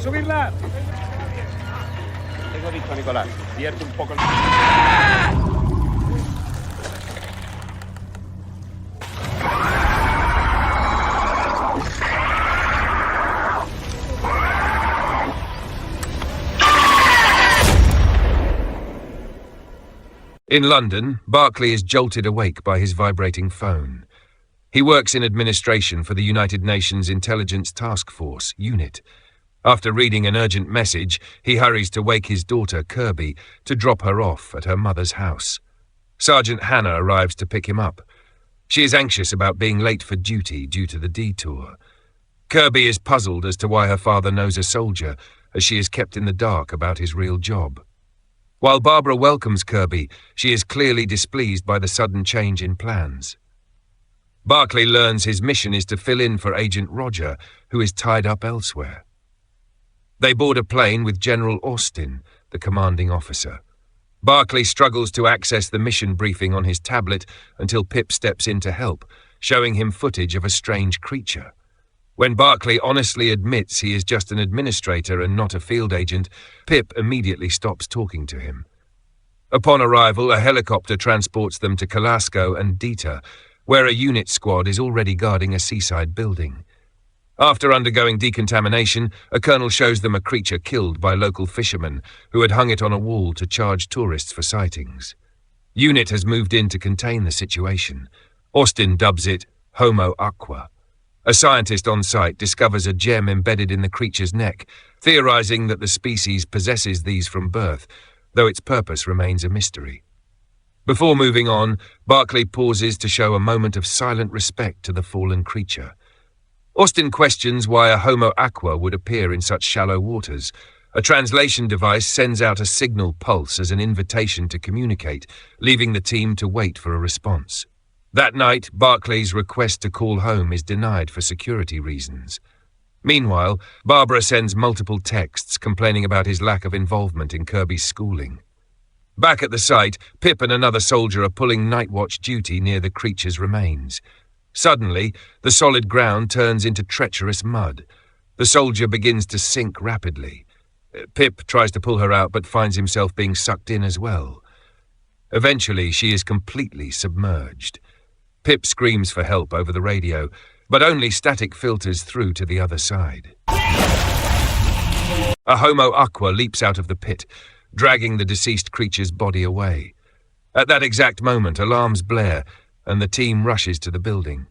subirla! Tengo visto, Nicolás. Vierte un poco el... In London, Barclay is jolted awake by his vibrating phone. He works in administration for the United Nations Intelligence Task Force, UNIT. After reading an urgent message, he hurries to wake his daughter, Kirby, to drop her off at her mother's house. Sergeant Hannah arrives to pick him up. She is anxious about being late for duty due to the detour. Kirby is puzzled as to why her father knows a soldier, as she is kept in the dark about his real job. While Barbara welcomes Kirby, she is clearly displeased by the sudden change in plans. Barclay learns his mission is to fill in for Agent Roger, who is tied up elsewhere. They board a plane with General Austin, the commanding officer. Barclay struggles to access the mission briefing on his tablet until Pip steps in to help, showing him footage of a strange creature. When Barclay honestly admits he is just an administrator and not a field agent, Pip immediately stops talking to him. Upon arrival, a helicopter transports them to Kalasco and Dita, where a unit squad is already guarding a seaside building. After undergoing decontamination, a colonel shows them a creature killed by local fishermen who had hung it on a wall to charge tourists for sightings. UNIT has moved in to contain the situation. Austin dubs it Homo Aqua. A scientist on site discovers a gem embedded in the creature's neck, theorizing that the species possesses these from birth, though its purpose remains a mystery. Before moving on, Barclay pauses to show a moment of silent respect to the fallen creature. Austin questions why a Homo Aqua would appear in such shallow waters. A translation device sends out a signal pulse as an invitation to communicate, leaving the team to wait for a response. That night, Barclay's request to call home is denied for security reasons. Meanwhile, Barbara sends multiple texts complaining about his lack of involvement in Kirby's schooling. Back at the site, Pip and another soldier are pulling night watch duty near the creature's remains. Suddenly, the solid ground turns into treacherous mud. The soldier begins to sink rapidly. Pip tries to pull her out but finds himself being sucked in as well. Eventually, she is completely submerged. Pip screams for help over the radio, but only static filters through to the other side. A Homo Aqua leaps out of the pit, dragging the deceased creature's body away. At that exact moment, alarms blare, and the team rushes to the building.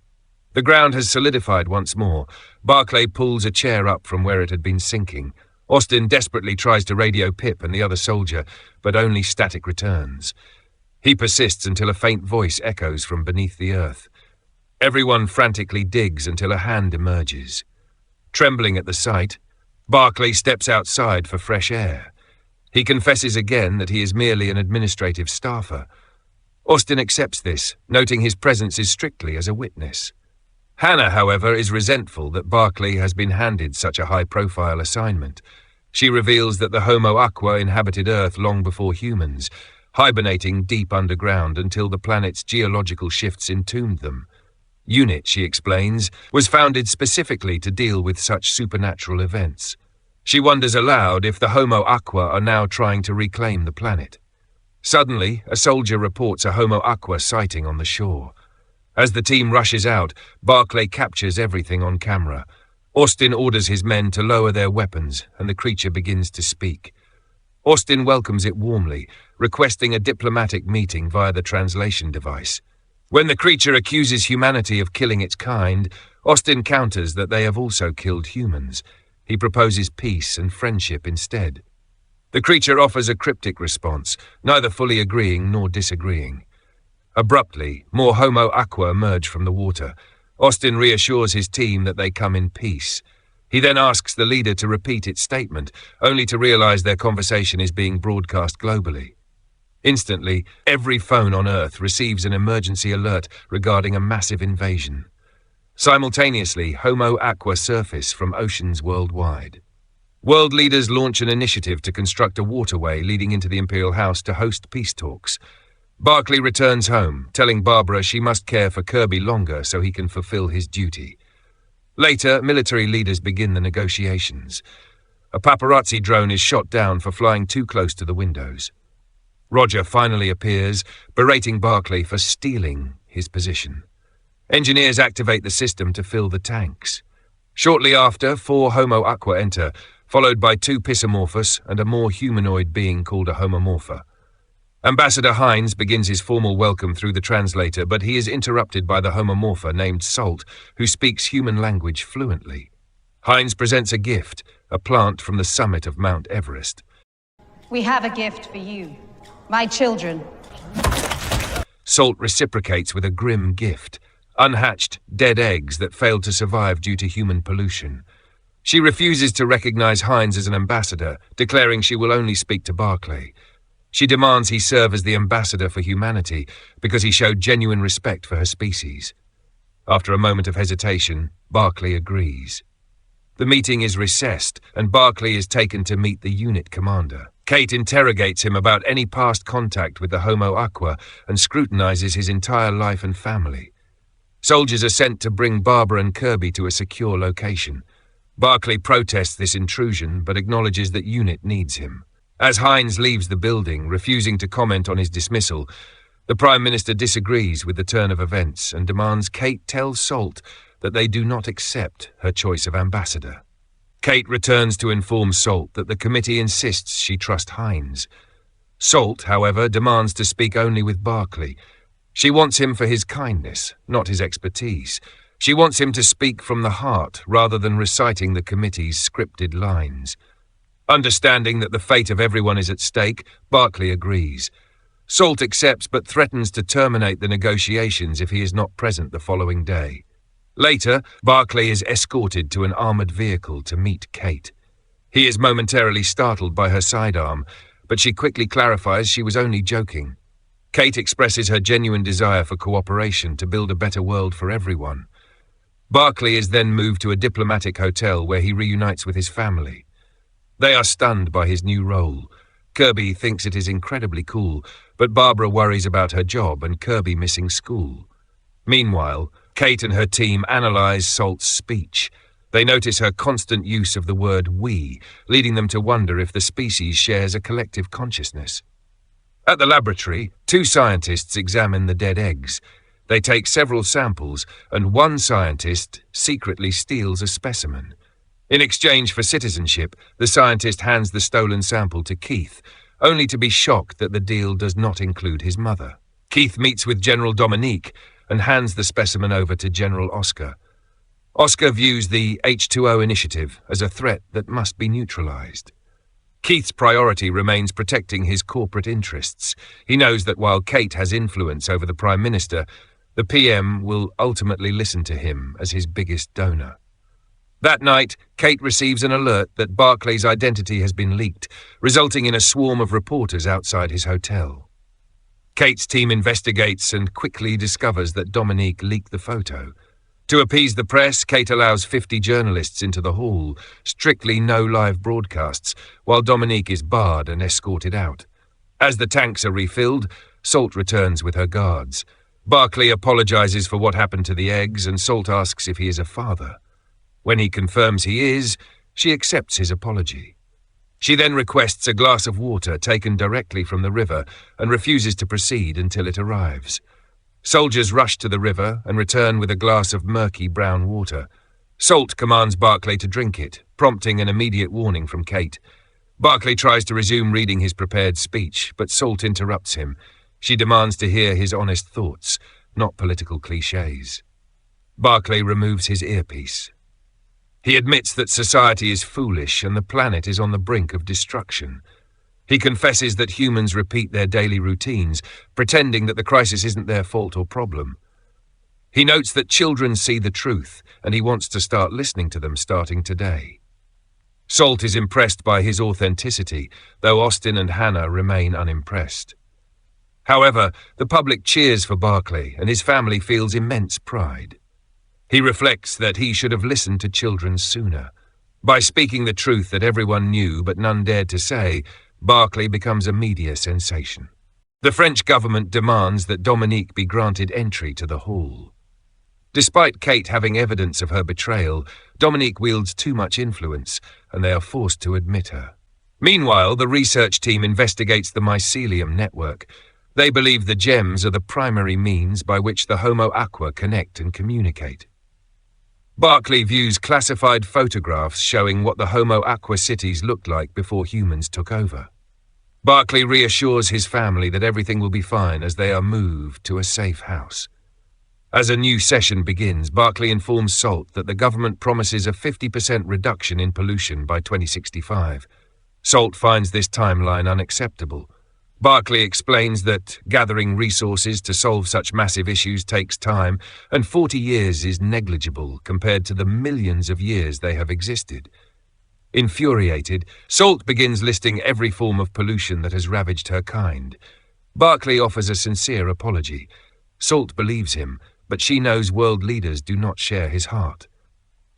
The ground has solidified once more. Barclay pulls a chair up from where it had been sinking. Austin desperately tries to radio Pip and the other soldier, but only static returns. He persists until a faint voice echoes from beneath the earth. Everyone frantically digs until a hand emerges. Trembling at the sight, Barclay steps outside for fresh air. He confesses again that he is merely an administrative staffer. Austin accepts this, noting his presence is strictly as a witness. Hannah, however, is resentful that Barclay has been handed such a high-profile assignment. She reveals that the Homo Aqua inhabited Earth long before humans, hibernating deep underground until the planet's geological shifts entombed them. UNIT, she explains, was founded specifically to deal with such supernatural events. She wonders aloud if the Homo Aqua are now trying to reclaim the planet. Suddenly, a soldier reports a Homo Aqua sighting on the shore. As the team rushes out, Barclay captures everything on camera. Austin orders his men to lower their weapons, and the creature begins to speak. Austin welcomes it warmly, requesting a diplomatic meeting via the translation device. When the creature accuses humanity of killing its kind, Austin counters that they have also killed humans. He proposes peace and friendship instead. The creature offers a cryptic response, neither fully agreeing nor disagreeing. Abruptly, more Homo Aqua emerge from the water. Austin reassures his team that they come in peace. He then asks the leader to repeat its statement, only to realize their conversation is being broadcast globally. Instantly, every phone on Earth receives an emergency alert regarding a massive invasion. Simultaneously, Homo Aqua surface from oceans worldwide. World leaders launch an initiative to construct a waterway leading into the Imperial House to host peace talks. Barclay returns home, telling Barbara she must care for Kirby longer so he can fulfill his duty. Later, military leaders begin the negotiations. A paparazzi drone is shot down for flying too close to the windows. Roger finally appears, berating Barclay for stealing his position. Engineers activate the system to fill the tanks. Shortly after, 4 Homo Aqua enter, followed by 2 Pisomorphos and a more humanoid being called a Homomorpha. Ambassador Hines begins his formal welcome through the translator, but he is interrupted by the Homomorpha named Salt, who speaks human language fluently. Hines presents a gift, a plant from the summit of Mount Everest. We have a gift for you, my children. Salt reciprocates with a grim gift, unhatched dead eggs that failed to survive due to human pollution. She refuses to recognize Hines as an ambassador, declaring she will only speak to Barclay. She demands he serve as the ambassador for humanity because he showed genuine respect for her species. After a moment of hesitation, Barclay agrees. The meeting is recessed, and Barclay is taken to meet the unit commander. Kate interrogates him about any past contact with the Homo Aqua and scrutinizes his entire life and family. Soldiers are sent to bring Barbara and Kirby to a secure location. Barclay protests this intrusion, but acknowledges that unit needs him. As Hines leaves the building, refusing to comment on his dismissal, the Prime Minister disagrees with the turn of events and demands Kate tell Salt that they do not accept her choice of ambassador. Kate returns to inform Salt that the committee insists she trust Hines. Salt, however, demands to speak only with Barclay. She wants him for his kindness, not his expertise. She wants him to speak from the heart rather than reciting the committee's scripted lines. Understanding that the fate of everyone is at stake, Barclay agrees. Salt accepts but threatens to terminate the negotiations if he is not present the following day. Later, Barclay is escorted to an armoured vehicle to meet Kate. He is momentarily startled by her sidearm, but she quickly clarifies she was only joking. Kate expresses her genuine desire for cooperation to build a better world for everyone. Barclay is then moved to a diplomatic hotel where he reunites with his family. They are stunned by his new role. Kirby thinks it is incredibly cool, but Barbara worries about her job and Kirby missing school. Meanwhile, Kate and her team analyze Salt's speech. They notice her constant use of the word we, leading them to wonder if the species shares a collective consciousness. At the laboratory, 2 scientists examine the dead eggs. They take several samples, and one scientist secretly steals a specimen. In exchange for citizenship, the scientist hands the stolen sample to Keith, only to be shocked that the deal does not include his mother. Keith meets with General Dominique and hands the specimen over to General Oscar. Oscar views the H2O initiative as a threat that must be neutralized. Keith's priority remains protecting his corporate interests. He knows that while Kate has influence over the Prime Minister, the PM will ultimately listen to him as his biggest donor. That night, Kate receives an alert that Barclay's identity has been leaked, resulting in a swarm of reporters outside his hotel. Kate's team investigates and quickly discovers that Dominique leaked the photo. To appease the press, Kate allows 50 journalists into the hall, strictly no live broadcasts, while Dominique is barred and escorted out. As the tanks are refilled, Salt returns with her guards. Barclay apologizes for what happened to the eggs, and Salt asks if he is a father. When he confirms he is, she accepts his apology. She then requests a glass of water taken directly from the river and refuses to proceed until it arrives. Soldiers rush to the river and return with a glass of murky brown water. Salt commands Barclay to drink it, prompting an immediate warning from Kate. Barclay tries to resume reading his prepared speech, but Salt interrupts him. She demands to hear his honest thoughts, not political cliches. Barclay removes his earpiece. He admits that society is foolish and the planet is on the brink of destruction. He confesses that humans repeat their daily routines, pretending that the crisis isn't their fault or problem. He notes that children see the truth, and he wants to start listening to them starting today. Salt is impressed by his authenticity, though Austin and Hannah remain unimpressed. However, the public cheers for Barclay, and his family feels immense pride. He reflects that he should have listened to children sooner. By speaking the truth that everyone knew but none dared to say, Barclay becomes a media sensation. The French government demands that Dominique be granted entry to the hall. Despite Kate having evidence of her betrayal, Dominique wields too much influence, and they are forced to admit her. Meanwhile, the research team investigates the mycelium network. They believe the gems are the primary means by which the Homo Aqua connect and communicate. Barclay views classified photographs showing what the Homo Aqua cities looked like before humans took over. Barclay reassures his family that everything will be fine as they are moved to a safe house. As a new session begins, Barclay informs Salt that the government promises a 50% reduction in pollution by 2065. Salt finds this timeline unacceptable. Barclay explains that gathering resources to solve such massive issues takes time, and 40 years is negligible compared to the millions of years they have existed. Infuriated, Salt begins listing every form of pollution that has ravaged her kind. Barclay offers a sincere apology. Salt believes him, but she knows world leaders do not share his heart.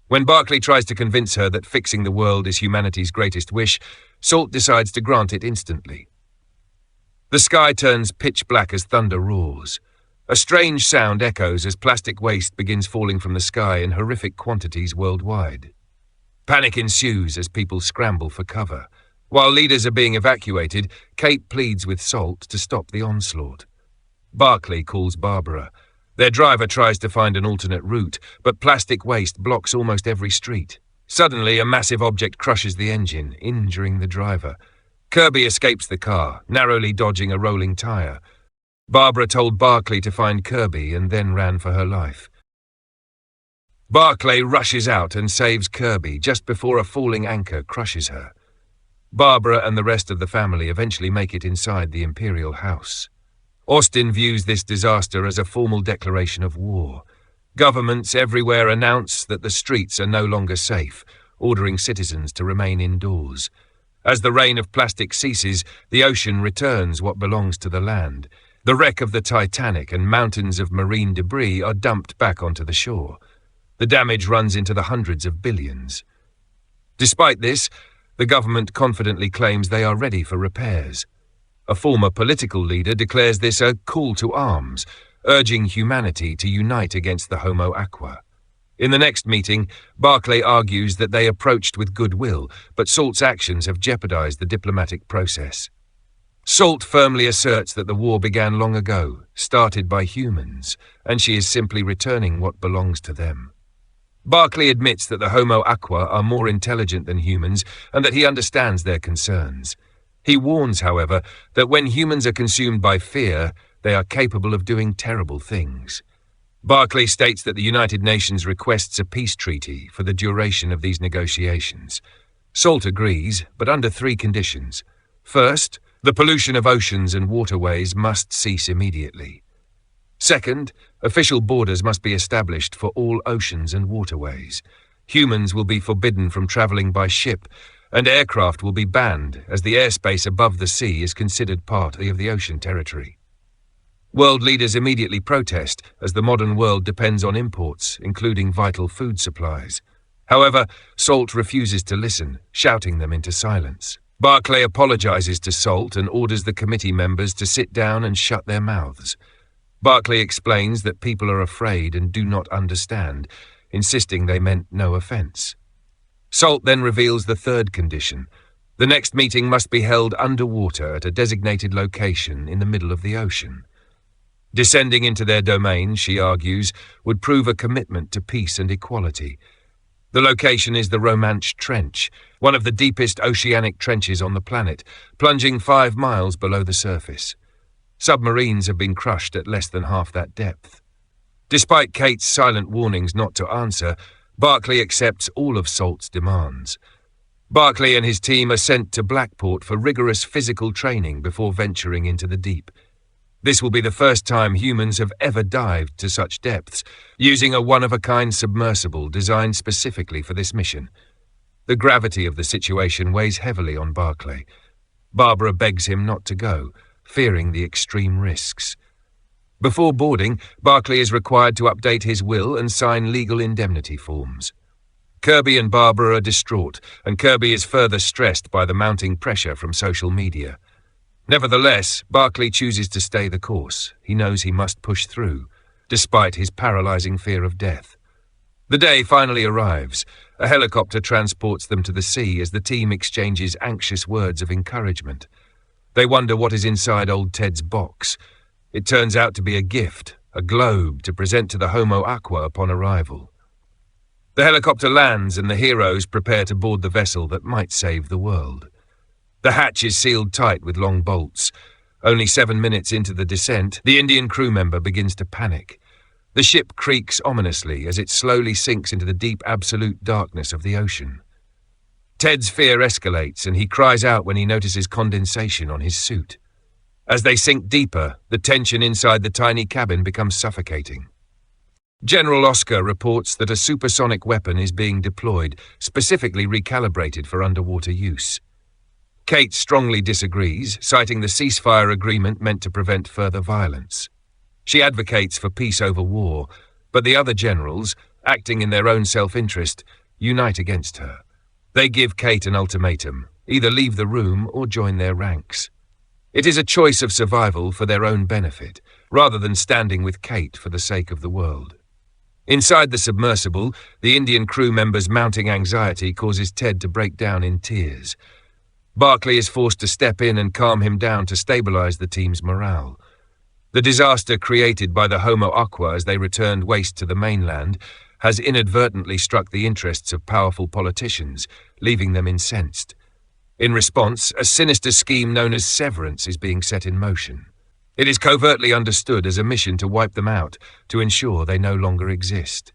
When Barclay tries to convince her that fixing the world is humanity's greatest wish, Salt decides to grant it instantly. The sky turns pitch black as thunder roars. A strange sound echoes as plastic waste begins falling from the sky in horrific quantities worldwide. Panic ensues as people scramble for cover. While leaders are being evacuated, Kate pleads with Salt to stop the onslaught. Barclay calls Barbara. Their driver tries to find an alternate route, but plastic waste blocks almost every street. Suddenly, a massive object crushes the engine, injuring the driver. Kirby escapes the car, narrowly dodging a rolling tire. Barbara told Barclay to find Kirby and then ran for her life. Barclay rushes out and saves Kirby just before a falling anchor crushes her. Barbara and the rest of the family eventually make it inside the Imperial House. Austin views this disaster as a formal declaration of war. Governments everywhere announce that the streets are no longer safe, ordering citizens to remain indoors. As the rain of plastic ceases, the ocean returns what belongs to the land. The wreck of the Titanic and mountains of marine debris are dumped back onto the shore. The damage runs into the hundreds of billions. Despite this, the government confidently claims they are ready for repairs. A former political leader declares this a call to arms, urging humanity to unite against the Homo Aqua. In the next meeting, Barclay argues that they approached with goodwill, but Salt's actions have jeopardized the diplomatic process. Salt firmly asserts that the war began long ago, started by humans, and she is simply returning what belongs to them. Barclay admits that the Homo Aqua are more intelligent than humans and that he understands their concerns. He warns, however, that when humans are consumed by fear, they are capable of doing terrible things. Barclay states that the United Nations requests a peace treaty for the duration of these negotiations. Salt agrees, but under 3 conditions. First, the pollution of oceans and waterways must cease immediately. Second, official borders must be established for all oceans and waterways. Humans will be forbidden from traveling by ship, and aircraft will be banned as the airspace above the sea is considered part of the ocean territory. World leaders immediately protest as the modern world depends on imports, including vital food supplies. However, Salt refuses to listen, shouting them into silence. Barclay apologizes to Salt and orders the committee members to sit down and shut their mouths. Barclay explains that people are afraid and do not understand, insisting they meant no offense. Salt then reveals the 3rd condition. The next meeting must be held underwater at a designated location in the middle of the ocean. Descending into their domain, she argues, would prove a commitment to peace and equality. The location is the Romanche Trench, one of the deepest oceanic trenches on the planet, plunging 5 miles below the surface. Submarines have been crushed at less than half that depth. Despite Kate's silent warnings not to answer, Barclay accepts all of Salt's demands. Barclay and his team are sent to Blackport for rigorous physical training before venturing into the deep. This will be the first time humans have ever dived to such depths, using a one-of-a-kind submersible designed specifically for this mission. The gravity of the situation weighs heavily on Barclay. Barbara begs him not to go, fearing the extreme risks. Before boarding, Barclay is required to update his will and sign legal indemnity forms. Kirby and Barbara are distraught, and Kirby is further stressed by the mounting pressure from social media. Nevertheless, Barclay chooses to stay the course. He knows he must push through, despite his paralyzing fear of death. The day finally arrives, a helicopter transports them to the sea as the team exchanges anxious words of encouragement. They wonder what is inside old Ted's box. It turns out to be a gift, a globe to present to the Homo Aqua upon arrival. The helicopter lands and the heroes prepare to board the vessel that might save the world. The hatch is sealed tight with long bolts. Only 7 minutes into the descent, the Indian crew member begins to panic. The ship creaks ominously as it slowly sinks into the deep absolute darkness of the ocean. Ted's fear escalates and he cries out when he notices condensation on his suit. As they sink deeper, the tension inside the tiny cabin becomes suffocating. General Oscar reports that a supersonic weapon is being deployed, specifically recalibrated for underwater use. Kate strongly disagrees, citing the ceasefire agreement meant to prevent further violence. She advocates for peace over war, but the other generals, acting in their own self-interest, unite against her. They give Kate an ultimatum: either leave the room or join their ranks. It is a choice of survival for their own benefit, rather than standing with Kate for the sake of the world. Inside the submersible, the Indian crew member's mounting anxiety causes Ted to break down in tears. Barclay is forced to step in and calm him down to stabilize the team's morale. The disaster created by the Homo Aqua as they returned waste to the mainland has inadvertently struck the interests of powerful politicians, leaving them incensed. In response, a sinister scheme known as severance is being set in motion. It is covertly understood as a mission to wipe them out, to ensure they no longer exist.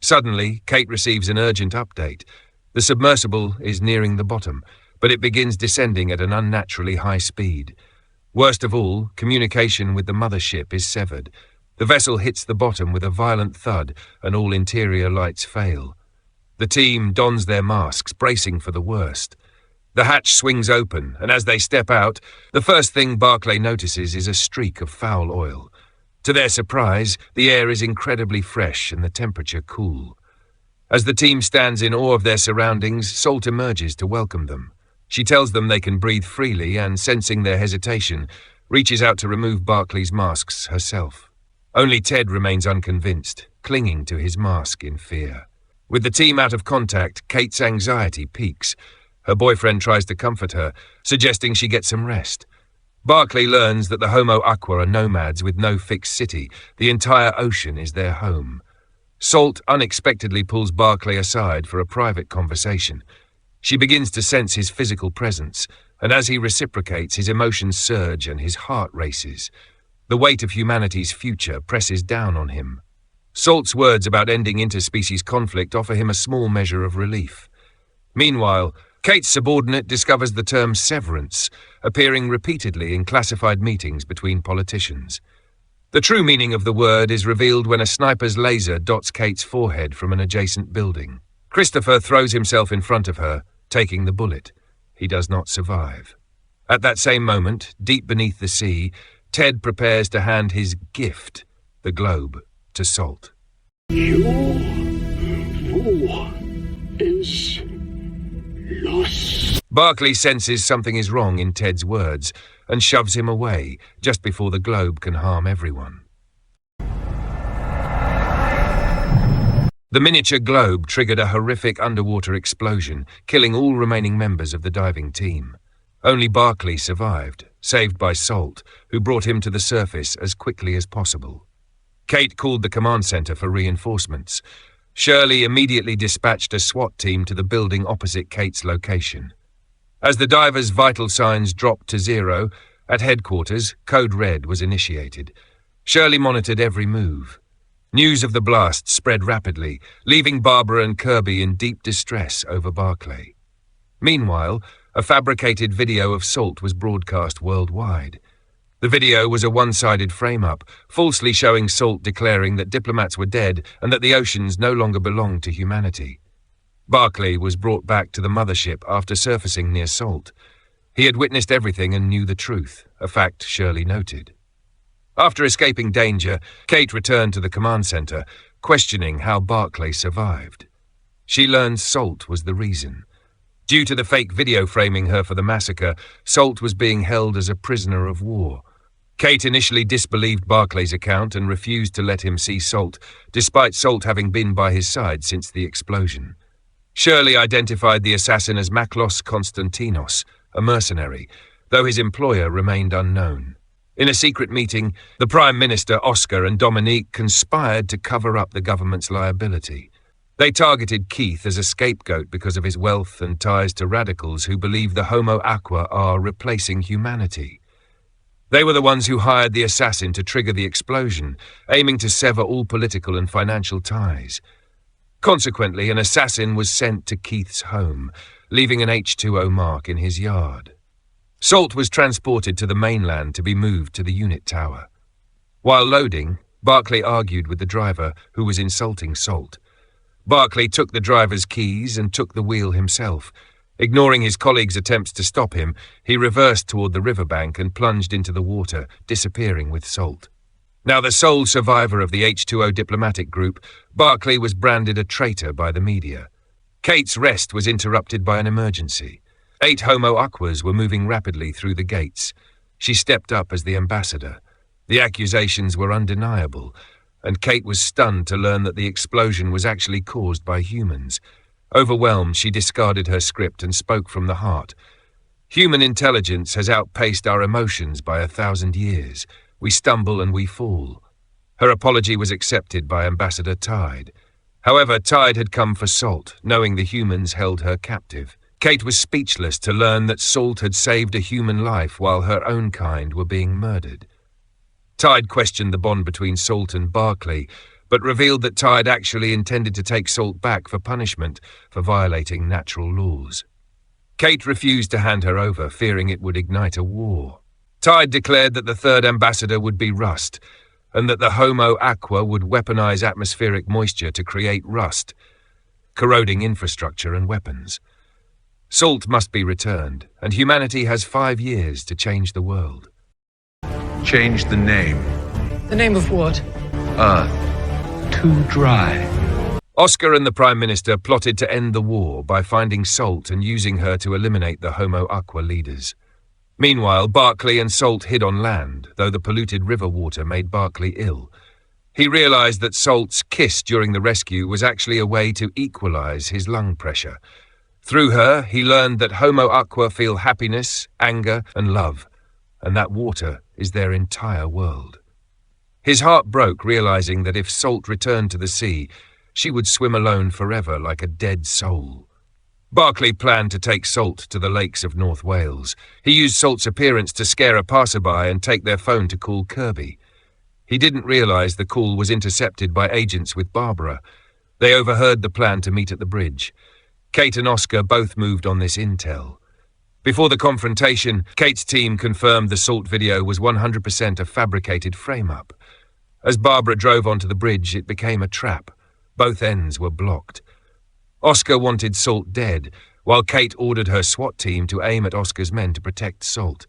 Suddenly, Kate receives an urgent update. The submersible is nearing the bottom, but it begins descending at an unnaturally high speed. Worst of all, communication with the mothership is severed. The vessel hits the bottom with a violent thud, and all interior lights fail. The team dons their masks, bracing for the worst. The hatch swings open, and as they step out, the first thing Barclay notices is a streak of foul oil. To their surprise, the air is incredibly fresh and the temperature cool. As the team stands in awe of their surroundings, Salt emerges to welcome them. She tells them they can breathe freely and, sensing their hesitation, reaches out to remove Barclay's masks herself. Only Ted remains unconvinced, clinging to his mask in fear. With the team out of contact, Kate's anxiety peaks. Her boyfriend tries to comfort her, suggesting she get some rest. Barclay learns that the Homo Aqua are nomads with no fixed city. The entire ocean is their home. Salt unexpectedly pulls Barclay aside for a private conversation. She begins to sense his physical presence, and as he reciprocates, his emotions surge and his heart races. The weight of humanity's future presses down on him. Salt's words about ending interspecies conflict offer him a small measure of relief. Meanwhile, Kate's subordinate discovers the term severance, appearing repeatedly in classified meetings between politicians. The true meaning of the word is revealed when a sniper's laser dots Kate's forehead from an adjacent building. Christopher throws himself in front of her, taking the bullet. He does not survive. At that same moment, deep beneath the sea, Ted prepares to hand his gift, the globe, to Salt. Your war is lost. Barclay senses something is wrong in Ted's words and shoves him away just before the globe can harm everyone. The miniature globe triggered a horrific underwater explosion, killing all remaining members of the diving team. Only Barclay survived, saved by Salt, who brought him to the surface as quickly as possible. Kate called the command center for reinforcements. Shirley immediately dispatched a SWAT team to the building opposite Kate's location. As the divers' vital signs dropped to 0, at headquarters, Code Red was initiated. Shirley monitored every move. News of the blast spread rapidly, leaving Barbara and Kirby in deep distress over Barclay. Meanwhile, a fabricated video of Salt was broadcast worldwide. The video was a one-sided frame-up, falsely showing Salt declaring that diplomats were dead and that the oceans no longer belonged to humanity. Barclay was brought back to the mothership after surfacing near Salt. He had witnessed everything and knew the truth, a fact Shirley noted. After escaping danger, Kate returned to the command center, questioning how Barclay survived. She learned Salt was the reason. Due to the fake video framing her for the massacre, Salt was being held as a prisoner of war. Kate initially disbelieved Barclay's account and refused to let him see Salt, despite Salt having been by his side since the explosion. Shirley identified the assassin as Maklos Konstantinos, a mercenary, though his employer remained unknown. In a secret meeting, the Prime Minister, Oscar, and Dominique conspired to cover up the government's liability. They targeted Keith as a scapegoat because of his wealth and ties to radicals who believe the Homo Aqua are replacing humanity. They were the ones who hired the assassin to trigger the explosion, aiming to sever all political and financial ties. Consequently, an assassin was sent to Keith's home, leaving an H2O mark in his yard. Salt was transported to the mainland to be moved to the unit tower. While loading, Barclay argued with the driver, who was insulting Salt. Barclay took the driver's keys and took the wheel himself. Ignoring his colleagues' attempts to stop him, he reversed toward the riverbank and plunged into the water, disappearing with Salt. Now the sole survivor of the H2O diplomatic group, Barclay was branded a traitor by the media. Kate's rest was interrupted by an emergency. 8 Homo Aquas were moving rapidly through the gates. She stepped up as the ambassador. The accusations were undeniable, and Kate was stunned to learn that the explosion was actually caused by humans. Overwhelmed, she discarded her script and spoke from the heart. Human intelligence has outpaced our emotions by 1,000 years. We stumble and we fall. Her apology was accepted by Ambassador Tide. However, Tide had come for Salt, knowing the humans held her captive. Kate was speechless to learn that Salt had saved a human life while her own kind were being murdered. Tide questioned the bond between Salt and Barclay, but revealed that Tide actually intended to take Salt back for punishment for violating natural laws. Kate refused to hand her over, fearing it would ignite a war. Tide declared that the third ambassador would be rust, and that the Homo Aqua would weaponize atmospheric moisture to create rust, corroding infrastructure and weapons. Salt must be returned, and humanity has 5 years to change the world. Change the name. The name of what? Too dry. Oscar and the Prime Minister plotted to end the war by finding Salt and using her to eliminate the Homo Aqua leaders. Meanwhile, Barclay and Salt hid on land, though the polluted river water made Barclay ill. He realized that Salt's kiss during the rescue was actually a way to equalize his lung pressure. Through her, he learned that Homo Aqua feel happiness, anger, and love, and that water is their entire world. His heart broke, realizing that if Salt returned to the sea, she would swim alone forever like a dead soul. Barclay planned to take Salt to the lakes of North Wales. He used Salt's appearance to scare a passerby and take their phone to call Kirby. He didn't realize the call was intercepted by agents with Barbara. They overheard the plan to meet at the bridge. Kate and Oscar both moved on this intel. Before the confrontation, Kate's team confirmed the Salt video was 100% a fabricated frame-up. As Barbara drove onto the bridge, it became a trap. Both ends were blocked. Oscar wanted Salt dead, while Kate ordered her SWAT team to aim at Oscar's men to protect Salt.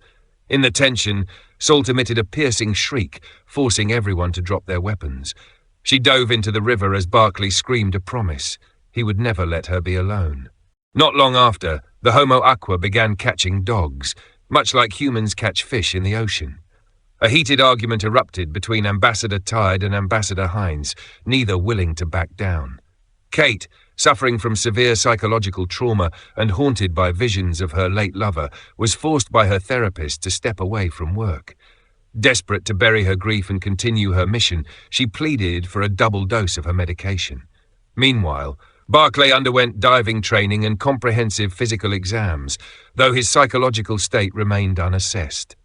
In the tension, Salt emitted a piercing shriek, forcing everyone to drop their weapons. She dove into the river as Barclay screamed a promise. He would never let her be alone. Not long after, the Homo Aqua began catching dogs, much like humans catch fish in the ocean. A heated argument erupted between Ambassador Tide and Ambassador Hines, neither willing to back down. Kate, suffering from severe psychological trauma and haunted by visions of her late lover, was forced by her therapist to step away from work. Desperate to bury her grief and continue her mission, she pleaded for a double dose of her medication. Meanwhile, Barclay underwent diving training and comprehensive physical exams, though his psychological state remained unassessed.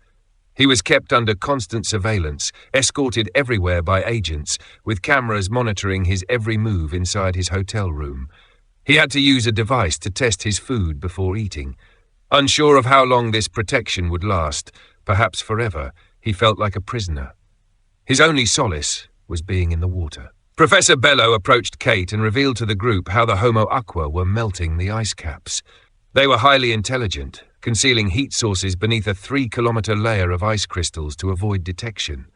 He was kept under constant surveillance, escorted everywhere by agents, with cameras monitoring his every move inside his hotel room. He had to use a device to test his food before eating. Unsure of how long this protection would last, perhaps forever, he felt like a prisoner. His only solace was being in the water. Professor Bello approached Kate and revealed to the group how the Homo Aqua were melting the ice caps. They were highly intelligent, concealing heat sources beneath a 3-kilometer layer of ice crystals to avoid detection.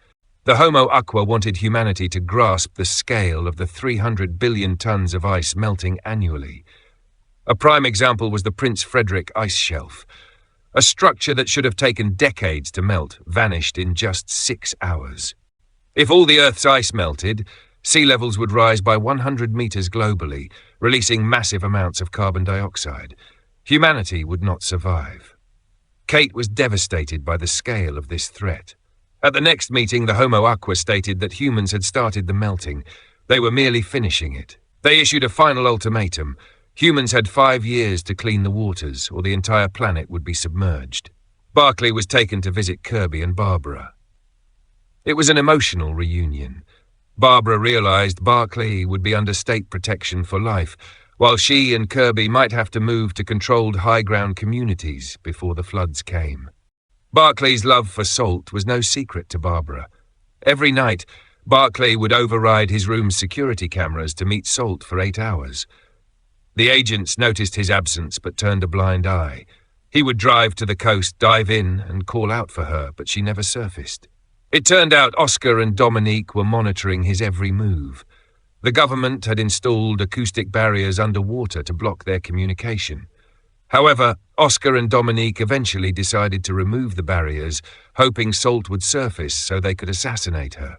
The Homo Aqua wanted humanity to grasp the scale of the 300 billion tons of ice melting annually. A prime example was the Prince Frederick ice shelf. A structure that should have taken decades to melt vanished in just 6 hours. If all the Earth's ice melted, Sea levels would rise by 100 meters globally, releasing massive amounts of carbon dioxide. Humanity would not survive. Kate was devastated by the scale of this threat. At the next meeting, the Homo Aqua stated that humans had started the melting. They were merely finishing it. They issued a final ultimatum. Humans had 5 years to clean the waters, or the entire planet would be submerged. Barclay was taken to visit Kirby and Barbara. It was an emotional reunion. Barbara realized Barclay would be under state protection for life, while she and Kirby might have to move to controlled high-ground communities before the floods came. Barclay's love for Salt was no secret to Barbara. Every night, Barclay would override his room's security cameras to meet Salt for 8 hours. The agents noticed his absence but turned a blind eye. He would drive to the coast, dive in, and call out for her, but she never surfaced. It turned out Oscar and Dominique were monitoring his every move. The government had installed acoustic barriers underwater to block their communication. However, Oscar and Dominique eventually decided to remove the barriers, hoping Salt would surface so they could assassinate her.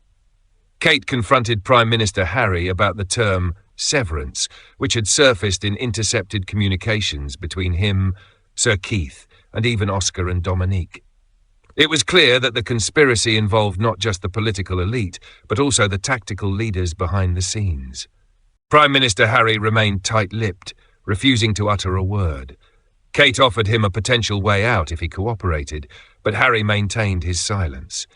Kate confronted Prime Minister Harry about the term severance, which had surfaced in intercepted communications between him, Sir Keith, and even Oscar and Dominique. It was clear that the conspiracy involved not just the political elite, but also the tactical leaders behind the scenes. Prime Minister Harry remained tight-lipped, refusing to utter a word. Kate offered him a potential way out if he cooperated, but Harry maintained his silence.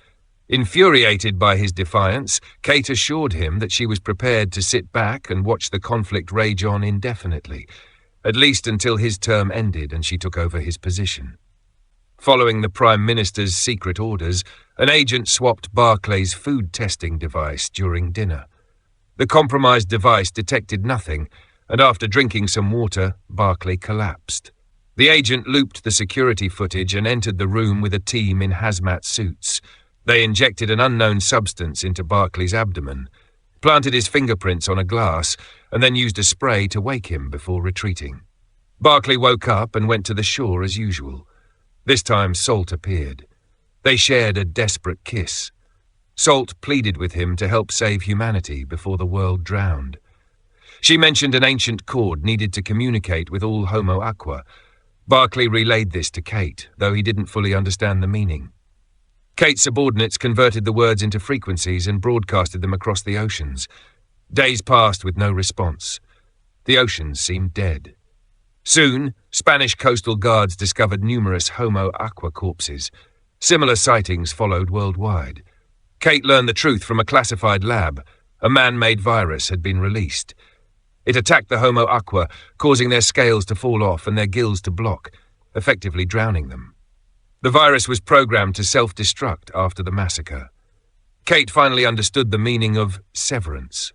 Infuriated by his defiance, Kate assured him that she was prepared to sit back and watch the conflict rage on indefinitely, at least until his term ended and she took over his position. Following the Prime Minister's secret orders, an agent swapped Barclay's food testing device during dinner. The compromised device detected nothing, and after drinking some water, Barclay collapsed. The agent looped the security footage and entered the room with a team in hazmat suits. They injected an unknown substance into Barclay's abdomen, planted his fingerprints on a glass, and then used a spray to wake him before retreating. Barclay woke up and went to the shore as usual. This time Salt appeared. They shared a desperate kiss. Salt pleaded with him to help save humanity before the world drowned. She mentioned an ancient cord needed to communicate with all Homo Aqua. Barclay relayed this to Kate, though he didn't fully understand the meaning. Kate's subordinates converted the words into frequencies and broadcasted them across the oceans. Days passed with no response. The oceans seemed dead. Soon, Spanish coastal guards discovered numerous Homo Aqua corpses. Similar sightings followed worldwide. Kate learned the truth from a classified lab. A man-made virus had been released. It attacked the Homo Aqua, causing their scales to fall off and their gills to block, effectively drowning them. The virus was programmed to self-destruct after the massacre. Kate finally understood the meaning of severance.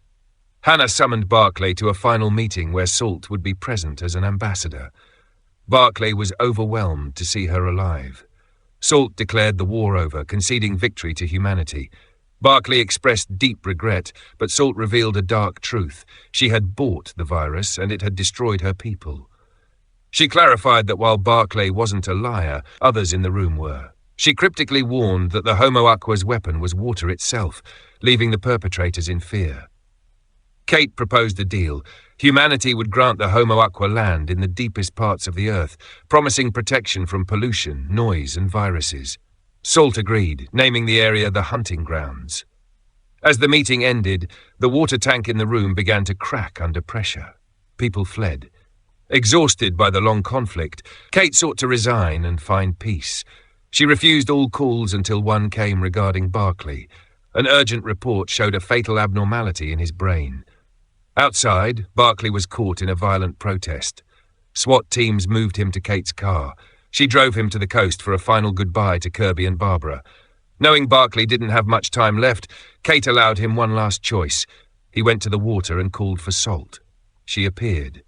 Hannah summoned Barclay to a final meeting where Salt would be present as an ambassador. Barclay was overwhelmed to see her alive. Salt declared the war over, conceding victory to humanity. Barclay expressed deep regret, but Salt revealed a dark truth. She had bought the virus, and it had destroyed her people. She clarified that while Barclay wasn't a liar, others in the room were. She cryptically warned that the Homo Aqua's weapon was water itself, leaving the perpetrators in fear. Kate proposed a deal. Humanity would grant the Homo Aqua land in the deepest parts of the earth, promising protection from pollution, noise, and viruses. Salt agreed, naming the area the hunting grounds. As the meeting ended, the water tank in the room began to crack under pressure. People fled. Exhausted by the long conflict, Kate sought to resign and find peace. She refused all calls until one came regarding Barclay. An urgent report showed a fatal abnormality in his brain. Outside, Barclay was caught in a violent protest. SWAT teams moved him to Kate's car. She drove him to the coast for a final goodbye to Kirby and Barbara. Knowing Barclay didn't have much time left, Kate allowed him one last choice. He went to the water and called for Salt. She appeared.